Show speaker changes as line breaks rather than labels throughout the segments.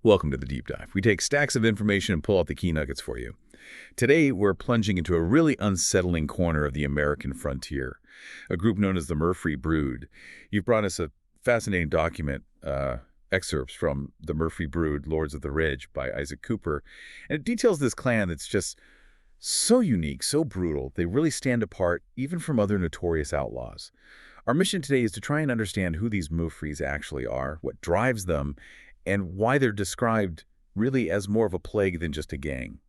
Welcome to the Deep Dive. We take stacks of information and pull out the key nuggets for you. Today, we're plunging into a really unsettling corner of the American frontier, a group known as the Murfree Brood. You've brought us a fascinating document, excerpts from The Murfree Brood, Lords of the Ridge by Isaac Cooper, and it details this clan that's just so unique, so brutal, they really stand apart even from other notorious outlaws. Our mission today is to try and understand who these Murfrees actually are, what drives them, and why they're described really as more of a plague than just a gang.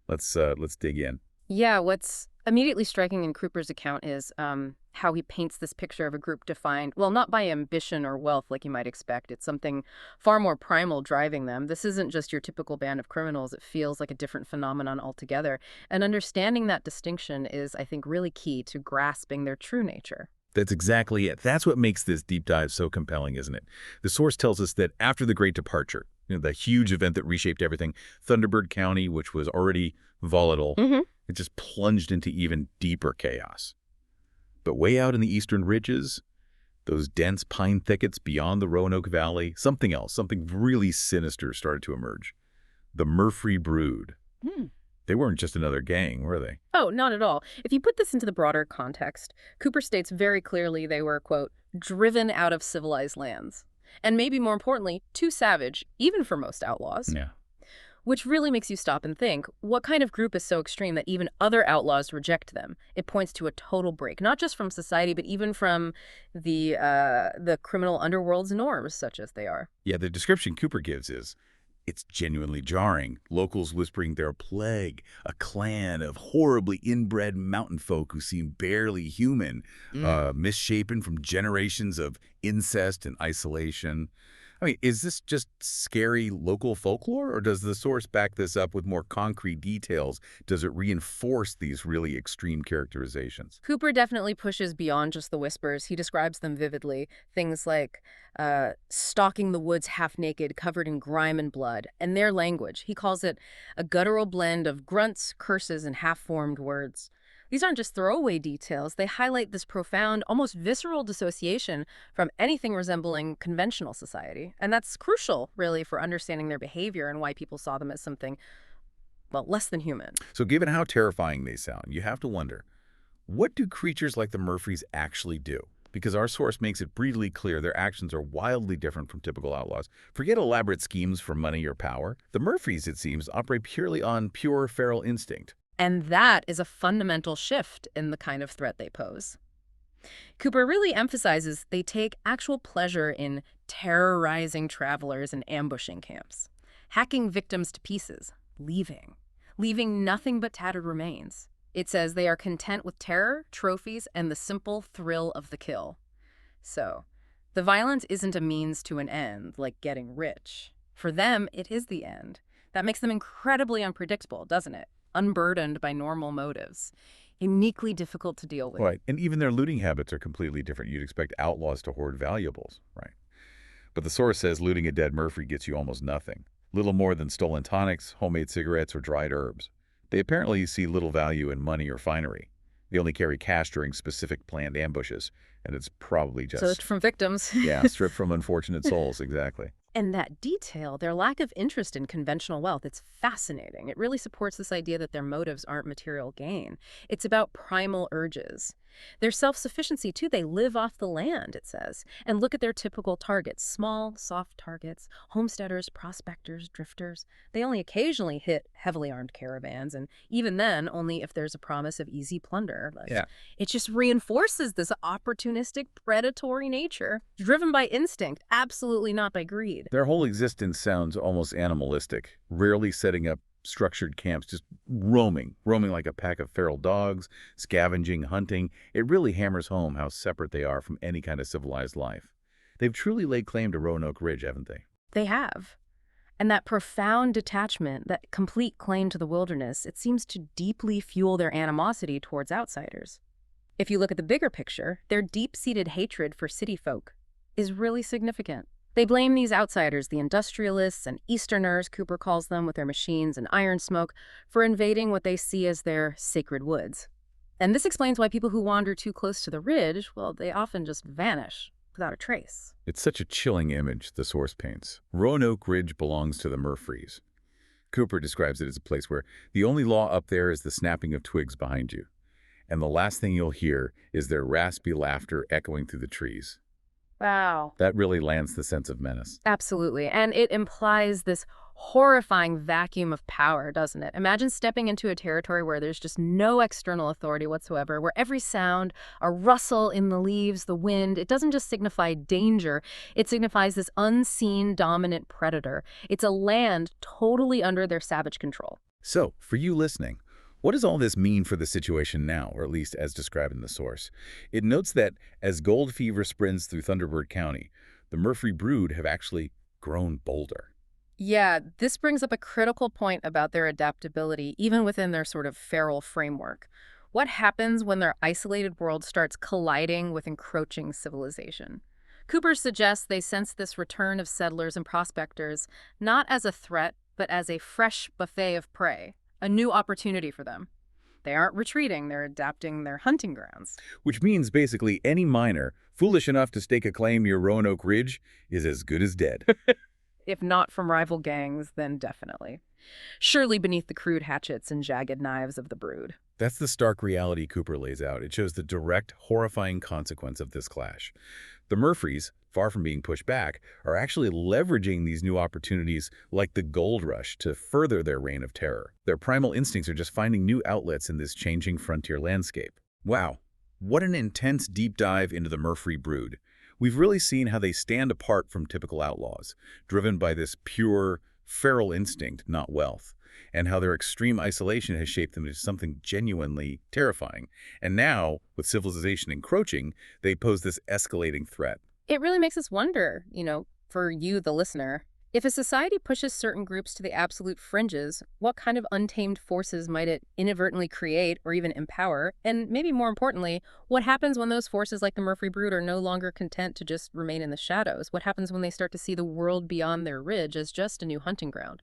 Let's dig in.
Yeah, what's immediately striking in Cooper's account is how he paints this picture of a group defined, well, not by ambition or wealth like you might expect. It's something far more primal driving them. This isn't just your typical band of criminals. It feels like a different phenomenon altogether. And understanding that distinction is, I think, really key to grasping their true nature.
That's exactly it. That's what makes this deep dive so compelling, isn't it? The source tells us that after the Great Departure, the huge event that reshaped everything, Thunderbird County, which was already volatile, it just plunged into even deeper chaos. But way out in the eastern ridges, those dense pine thickets beyond the Roanoke Valley, something else, something really sinister started to emerge. The Murfree Brood. They weren't just another gang, were they?
Oh, not at all. If you put this into the broader context, Cooper states very clearly they were, quote, driven out of civilized lands. And maybe more importantly, too savage, even for most outlaws.
Yeah.
Which really makes you stop and think, what kind of group is so extreme that even other outlaws reject them? It points to a total break, not just from society, but even from the criminal underworld's norms, such as they are.
Yeah, the description Cooper gives is, it's genuinely jarring. Locals whispering they're a plague, a clan of horribly inbred mountain folk who seem barely human, misshapen from generations of incest and isolation. I mean, is this just scary local folklore, or does the source back this up with more concrete details? Does it reinforce these really extreme characterizations?
Cooper definitely pushes beyond just the whispers. He describes them vividly. Things like stalking the woods half-naked, covered in grime and blood. And their language, he calls it a guttural blend of grunts, curses, and half-formed words. These aren't just throwaway details. They highlight this profound, almost visceral dissociation from anything resembling conventional society. And that's crucial, really, for understanding their behavior and why people saw them as something, well, less than human.
So given how terrifying they sound, you have to wonder, what do creatures like the Murfrees actually do? Because our source makes it brutally clear their actions are wildly different from typical outlaws. Forget elaborate schemes for money or power. The Murfrees, it seems, operate purely on pure feral instinct.
And that is a fundamental shift in the kind of threat they pose. Cooper really emphasizes they take actual pleasure in terrorizing travelers and ambushing camps, hacking victims to pieces, leaving nothing but tattered remains. It says they are content with terror, trophies, and the simple thrill of the kill. So, the violence isn't a means to an end, like getting rich. For them, it is the end. That makes them incredibly unpredictable, doesn't it? Unburdened by normal motives, uniquely difficult to deal with.
Right, and even their looting habits are completely different. You'd expect outlaws to hoard valuables, right? But the source says looting a dead Murfree gets you almost nothing. Little more than stolen tonics, homemade cigarettes, or dried herbs. They apparently see little value in money or finery. They only carry cash during specific planned ambushes, and it's probably just...
So it's from victims.
Yeah, stripped from unfortunate souls, exactly.
And that detail, their lack of interest in conventional wealth, it's fascinating. It really supports this idea that their motives aren't material gain. It's about primal urges. Their self-sufficiency, too, they live off the land, it says. And look at their typical targets, small, soft targets, homesteaders, prospectors, drifters. They only occasionally hit heavily armed caravans, and even then, only if there's a promise of easy plunder.
Yeah.
It just reinforces this opportunistic, predatory nature, driven by instinct, absolutely not by greed.
Their whole existence sounds almost animalistic, rarely setting up structured camps, just roaming like a pack of feral dogs, scavenging, hunting. It really hammers home how separate they are from any kind of civilized life. They've truly laid claim to Roanoke Ridge, haven't they?
They have. And that profound detachment, that complete claim to the wilderness, it seems to deeply fuel their animosity towards outsiders. If you look at the bigger picture, their deep-seated hatred for city folk is really significant. They blame these outsiders, the industrialists and Easterners, Cooper calls them, with their machines and iron smoke, for invading what they see as their sacred woods. And this explains why people who wander too close to the ridge, well, they often just vanish. without a trace.
It's such a chilling image the source paints. Roanoke Ridge belongs to the Murfrees. Cooper describes it as a place where the only law up there is the snapping of twigs behind you, and the last thing you'll hear is their raspy laughter echoing through the trees.
Wow.
That really lands the sense of menace.
Absolutely. And it implies this horrifying vacuum of power, doesn't it? Imagine stepping into a territory where there's just no external authority whatsoever, where every sound, a rustle in the leaves, the wind, it doesn't just signify danger, it signifies this unseen dominant predator. It's a land totally under their savage control.
So, for you listening, what does all this mean for the situation now, or at least as described in the source? It notes that as gold fever spreads through Thunderbird County, the Murfree brood have actually grown bolder.
Yeah, this brings up a critical point about their adaptability, even within their sort of feral framework. What happens when their isolated world starts colliding with encroaching civilization? Cooper suggests they sense this return of settlers and prospectors not as a threat, but as a fresh buffet of prey, a new opportunity for them. They aren't retreating, they're adapting their hunting grounds.
Which means basically any miner foolish enough to stake a claim near Roanoke Ridge is as good as dead.
If not from rival gangs, then definitely. Surely beneath the crude hatchets and jagged knives of the brood.
That's the stark reality Cooper lays out. It shows the direct, horrifying consequence of this clash. The Murfrees, far from being pushed back, are actually leveraging these new opportunities like the gold rush to further their reign of terror. Their primal instincts are just finding new outlets in this changing frontier landscape. Wow, what an intense deep dive into the Murfree brood. We've really seen how they stand apart from typical outlaws, driven by this pure, feral instinct, not wealth, and how their extreme isolation has shaped them into something genuinely terrifying. And now, with civilization encroaching, they pose this escalating threat.
It really makes us wonder, for you, the listener, if a society pushes certain groups to the absolute fringes, what kind of untamed forces might it inadvertently create or even empower? And maybe more importantly, what happens when those forces like the Murfree brood are no longer content to just remain in the shadows? What happens when they start to see the world beyond their ridge as just a new hunting ground?